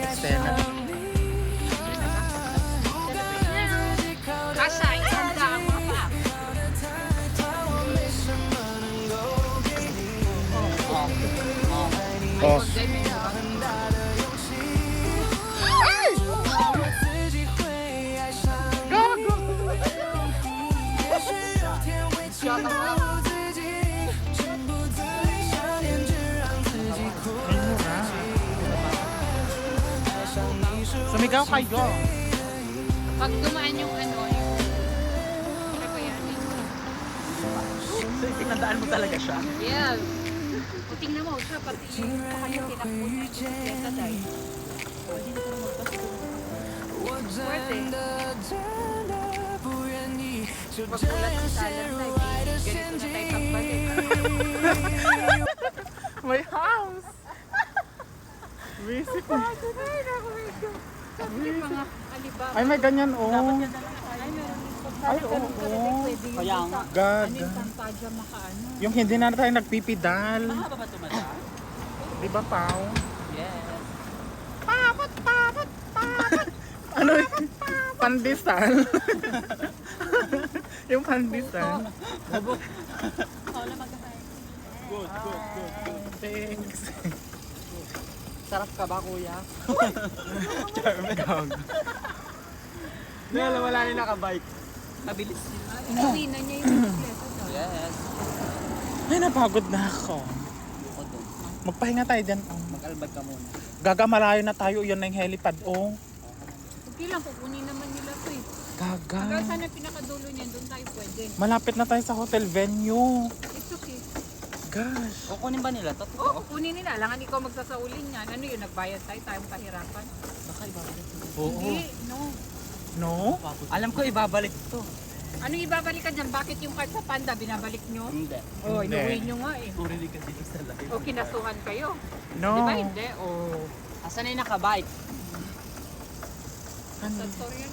Estela. Kasha, ihanda ang mapa. Oh. Sumigaw kayo. Pag dumaan yung ano, yung kakayanin. So, pinandaan mo talaga siya? Yeah. O tingnan mo siya, pati yung kanya tinakbo niya. Kesa dahil. Pwede. Pagkulat si Salan tayo, ganito na tayo pagbalik. My house! Visit na. Yung mga alibaba. Ay, may ganyan, oh. Ay, meron. Ay, oo. Pwede yung Kaya nga. Gaga. Tadya makaano. Yung hindi na tayo nagpipidal. Mahaba ba ito, madam? Di ba, Pao? Yes. Ano yun? Pandesal. Yung pandesal. Paula magkakain. Good, good, good, good. Thanks. Sarap ka ba, kuya? Gag. Dahil wala rin nakabike. Mabilis. Inuwi na niya yung bisikleta daw. Yes. Ay, napagod na ako. O doon. Magpahinga tayo dyan. Oh. Mag-albag ka muna. Gaga, malayo na tayo. Yan na yung helipad, oh. Okay lang, kukunin naman nila ito eh. Gaga. Hanggang saan ang pinakadulo niyan, doon tayo pwede. Malapit na tayo sa hotel venue. It's okay. Gosh. Kukunin ba nila ito? Oo, kukunin nila. Alangan ikaw magsasaulin yan. Ano yun, nagbayad tayo, tayong kahirapan. Baka ibabalik ito. Hindi, no. No? Alam ko ibabalik ito. Ano ibabalik ka dyan? Bakit yung card sa Panda, binabalik nyo? Hindi. Oh, Hindi. inuwi nyo nga eh. Turinig ka dito sa live. O kinasuhan kayo. No. Di ba hindi? O, Asan na yung nakabike? sa storya